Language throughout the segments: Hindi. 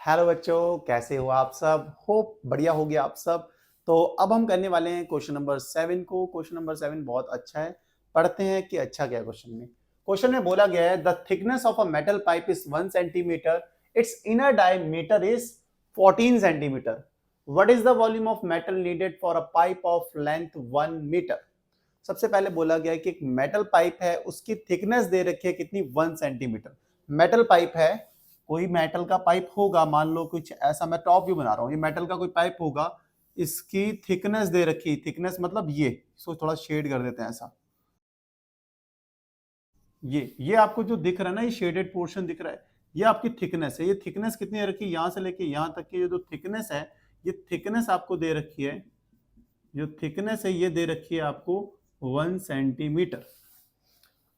हेलो बच्चों, कैसे हो आप सब? होप बढ़िया हो गया आप सब। तो अब हम करने वाले हैं क्वेश्चन नंबर 7 को। क्वेश्चन नंबर 7 बहुत अच्छा है। पढ़ते हैं कि अच्छा क्या है क्वेश्चन में। क्वेश्चन में बोला गया है the thickness of a metal pipe is 1 centimetre, its inner diameter is 14 centimetre. What is the volume of metal needed for a pipe of length 1 metre? सबसे पहले बोला गया है कि एक मेटल पाइप है, उसकी थिकनेस दे रखी है कितनी? 1 सेंटीमीटर। मेटल पाइप है, कोई मेटल का पाइप होगा, मान लो कुछ ऐसा, मैं टॉप व्यू बना रहा हूं, ये मेटल का कोई पाइप होगा, इसकी थिकनेस दे रखी। थिकनेस मतलब ये, इसको थोड़ा शेड कर देते हैं ऐसा। ये आपको जो दिख रहा है ना, ये शेडेड पोर्शन दिख रहा है, ये आपकी थिकनेस है। ये थिकनेस कितनी रखी है? यहां से लेके यहां तक की जो थिकनेस है, ये थिकनेस आपको दे रखी है। जो थिकनेस है ये दे रखी है आपको 1 सेंटीमीटर।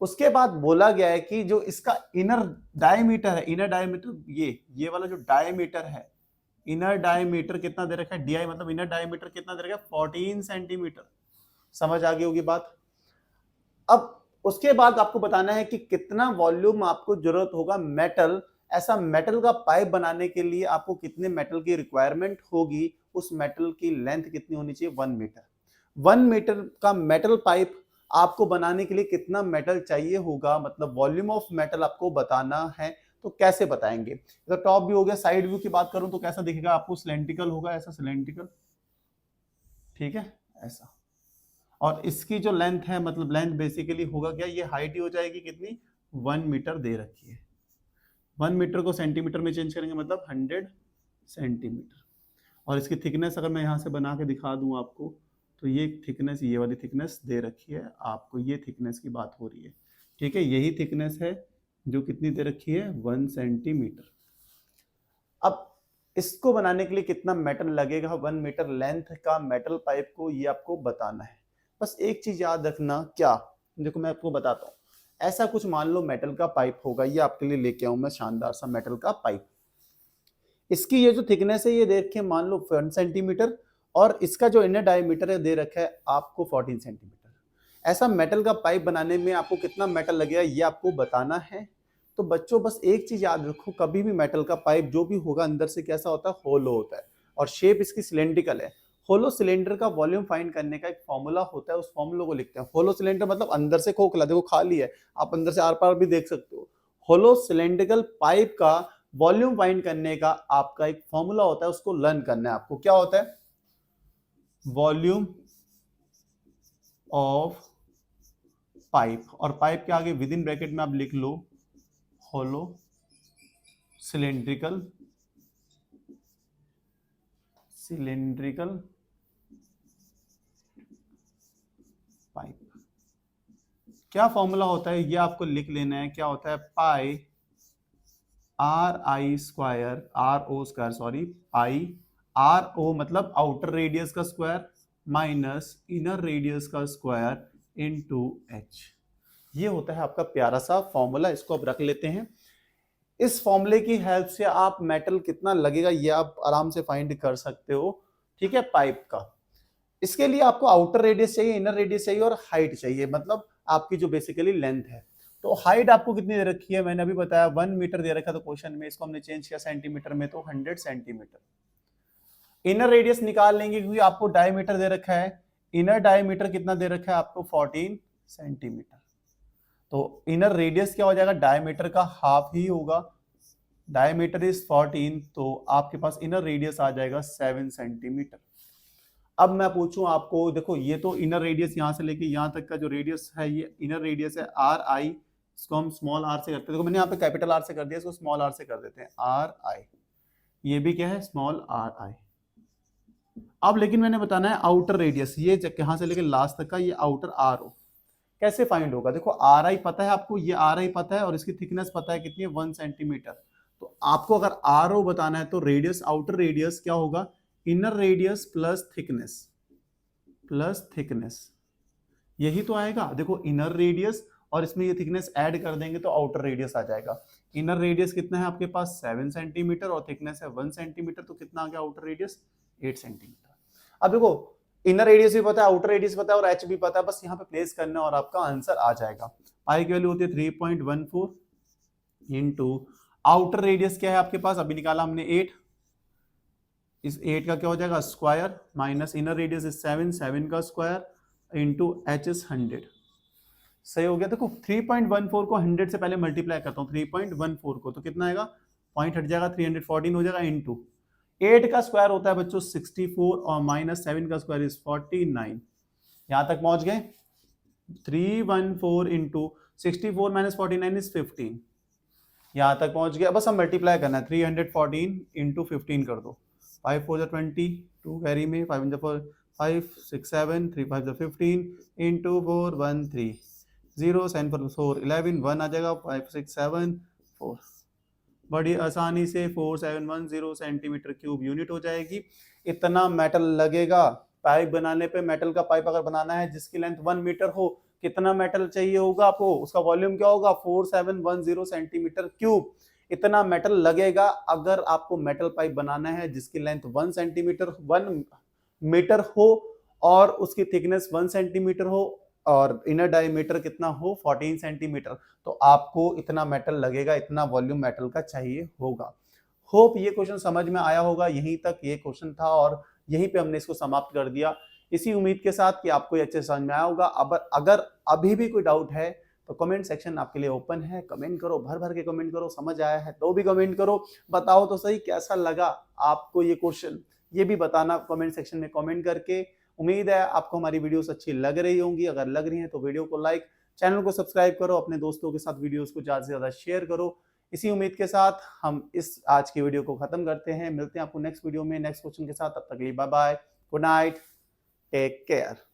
उसके बाद बोला गया है कि जो इसका इनर डायमीटर है, इनर डायमीटर ये वाला जो डायमीटर है, इनर डायमीटर कितना दे रखा है? डीआई मतलब इनर डायमीटर कितना दे रखा है? 14 सेंटीमीटर। समझ आ गई होगी बात। अब उसके बाद आपको बताना है कि कितना वॉल्यूम आपको जरूरत होगा मेटल, ऐसा मेटल का पाइप बनाने के लिए आपको कितने मेटल की रिक्वायरमेंट होगी, उस मेटल की लेंथ कितनी होनी चाहिए? 1 मीटर। 1 मीटर का मेटल पाइप आपको बनाने के लिए कितना मेटल चाहिए होगा, मतलब वॉल्यूम ऑफ मेटल आपको बताना है। तो कैसे बताएंगे? तो टॉप व्यू हो गया। साइड व्यू की बात करूं तो कैसा दिखेगा आपको? सिलेंड्रिकल होगा, ऐसा सिलेंड्रिकल, ठीक है, ऐसा। और इसकी जो लेंथ है, मतलब लेंथ बेसिकली होगा क्या? ये हाइट ही हो जाएगी कितनी? 1 मीटर दे रखी है। 1 मीटर को सेंटीमीटर में चेंज करेंगे मतलब 100 सेंटीमीटर। और इसकी थिकनेस अगर मैं यहाँ से बना के दिखा दूं आपको, तो ये थिकनेस, ये वाली थिकनेस दे रखी है आपको, ये थिकनेस की बात हो रही है, ठीक है। यही थिकनेस है जो कितनी दे रखी है? 1 सेंटीमीटर। अब इसको बनाने के लिए कितना मेटल लगेगा? 1 मीटर लेंथ का मेटल पाइप को, ये आपको बताना है। बस एक चीज याद रखना, क्या? देखो मैं आपको बताता हूँ। ऐसा कुछ मान लो मेटल का पाइप होगा, ये आपके लिए लेके आऊं मैं शानदार सा मेटल का पाइप। इसकी ये जो थिकनेस है ये देख के मान लो 1 सेंटीमीटर, और इसका जो इनर डायमीटर है दे रखा है आपको 14 सेंटीमीटर। ऐसा मेटल का पाइप बनाने में आपको कितना मेटल लगेगा ये आपको बताना है। तो बच्चों बस एक चीज याद रखो, कभी भी मेटल का पाइप जो भी होगा अंदर से कैसा होता है? होलो होता है, और शेप इसकी सिलेंड्रिकल है। होलो सिलेंडर का वॉल्यूम फाइंड करने का एक फॉर्मूला होता है, उस फॉर्मूला को लिखते हैं। होलो सिलेंडर मतलब अंदर से खोखला, देखो खाली है, आप अंदर से आर पार भी देख सकते हो। होलो सिलेंड्रिकल पाइप का वॉल्यूम फाइंड करने का आपका एक फॉर्मूला होता है, उसको लर्न करना है आपको। क्या होता है? वॉल्यूम ऑफ पाइप, और पाइप के आगे विद इन ब्रैकेट में आप लिख लो होलो सिलेंड्रिकल, सिलेंड्रिकल पाइप। क्या फॉर्मूला होता है ये आपको लिख लेना है। क्या होता है? Pi R I square, R O square, sorry, pi R O मतलब आउटर रेडियस का स्क्वायर माइनस इनर रेडियस का स्क्वायर इनटू एच। ये होता है आपका प्यारा सा फॉर्मूला, इसको आप रख लेते हैं। इस फॉर्मूले की हेल्प से आप मेटल कितना लगेगा ये आप आराम से फाइंड कर सकते हो, ठीक है, पाइप का। इसके लिए आपको आउटर रेडियस चाहिए, इनर रेडियस चाहिए, और हाइट चाहिए, मतलब आपकी जो बेसिकली लेंथ है। तो हाइट आपको कितनी दे रखी है? मैंने अभी बताया 1 मीटर दे रखा था क्वेश्चन में, इसको हमने चेंज किया सेंटीमीटर में, तो 100 सेंटीमीटर। इनर रेडियस निकाल लेंगे क्योंकि आपको डायमीटर दे रखा है। इनर डायमीटर कितना दे रखा है आपको? 14 सेंटीमीटर। तो इनर रेडियस क्या हो जाएगा? डायमीटर का हाफ ही होगा। डायमीटर इज 14, तो आपके पास इनर रेडियस आ जाएगा 7 सेंटीमीटर। अब मैं पूछूं आपको, देखो ये तो इनर रेडियस यहां से लेके यहां तक का जो रेडियस है ये इनर रेडियस है आर आई, इसको हम स्मॉल आर से करते हैं। देखो मैंने यहाँ पे कैपिटल आर से कर दिया, इसको स्मॉल आर से कर देते हैं, आर आई। ये भी क्या है? स्मॉल आर आई। अब लेकिन मैंने बताना है आउटर रेडियस, ये यहां से लेके लास्ट तक का, ये आउटर आर ओ कैसे फाइंड होगा? देखो आर आई पता है आपको, ये आर आई पता है, और इसकी थिकनेस पता है कितनी है? 1 सेंटीमीटर। तो आपको अगर आर ओ बताना है तो रेडियस, आउटर रेडियस क्या होगा? Inner radius plus thickness, plus thickness, यही तो आएगा। देखो इनर रेडियस और इसमें ये थिकनेस ऐड कर देंगे तो आउटर रेडियस आ जाएगा। इनर रेडियस कितना है आपके पास? 7 सेंटीमीटर, और थिकनेस है 1 सेंटीमीटर, तो कितना आ गया आउटर रेडियस? 8 सेंटीमीटर। अब देखो इनर रेडियस भी पता है, आउटर रेडियस पता है, और एच भी पता है, बस यहाँ पे प्लेस करना है और आपका आंसर आ जाएगा। पाई की वैल्यू होती है 3.14 इंटू आउटर रेडियस क्या है आपके पास, अभी निकाला हमने 8, इस 8 का क्या हो जाएगा square minus inner radius is 7 का स्क्वायर इंटू एच इज 100। सही हो गया। देखो 3.14 को 100 से पहले मल्टीप्लाई करता हूँ, 3.14 को तो कितना आएगा, पॉइंट हट जाएगा, 314 हो जाएगा इंटू 8 का स्क्वायर होता है बच्चों 64 और माइनस 7 का स्क्वायर इज 49। यहां तक पहुंच गए। 314 इंटू 64 माइनस 49 इज 15। यहां तक पहुंच गया। बस हम मल्टीप्लाई करना है, 314 इंटू 15 कर दो, 5 4 20, 2 कैरी में, 5 5 6 7 3 5 15 इंटू 4 1 3 0 7 4 11 1 आ जाएगा, 5 6 7 4। बड़ी आसानी से 4710 सेंटीमीटर क्यूब यूनिट हो जाएगी। इतना मेटल लगेगा पाइप बनाने पे। मेटल का पाइप अगर बनाना है जिसकी लेंथ 1 मीटर हो, कितना मेटल चाहिए होगा आपको, उसका वॉल्यूम क्या होगा 4710 सेंटीमीटर क्यूब। इतना मेटल लगेगा अगर आपको मेटल पाइप बनाना है जिसकी लेंथ 1 मीटर हो और उसकी थिकनेस 1 सेंटीमीटर हो और इनर डायमीटर कितना हो 14 सेंटीमीटर, तो आपको इतना मेटल लगेगा, इतना वॉल्यूम मेटल का चाहिए होगा। होप ये क्वेश्चन समझ में आया होगा। यहीं तक ये क्वेश्चन था और यहीं पे हमने इसको समाप्त कर दिया, इसी उम्मीद के साथ कि आपको ये अच्छे से समझ में आया होगा। अब अगर अभी भी कोई डाउट है तो कमेंट सेक्शन आपके लिए ओपन है, कमेंट करो, भर भर के कमेंट करो, समझ आया है तो भी कमेंट करो, बताओ तो सही कैसा लगा आपको ये क्वेश्चन, ये भी बताना कमेंट सेक्शन में कमेंट करके। उम्मीद है आपको हमारी वीडियोस अच्छी लग रही होंगी, अगर लग रही हैं तो वीडियो को लाइक, चैनल को सब्सक्राइब करो, अपने दोस्तों के साथ वीडियोस को ज्यादा से ज्यादा शेयर करो। इसी उम्मीद के साथ हम इस आज की वीडियो को खत्म करते हैं, मिलते हैं आपको नेक्स्ट वीडियो में नेक्स्ट क्वेश्चन के साथ। तब तक के लिए bye bye, good night, take care.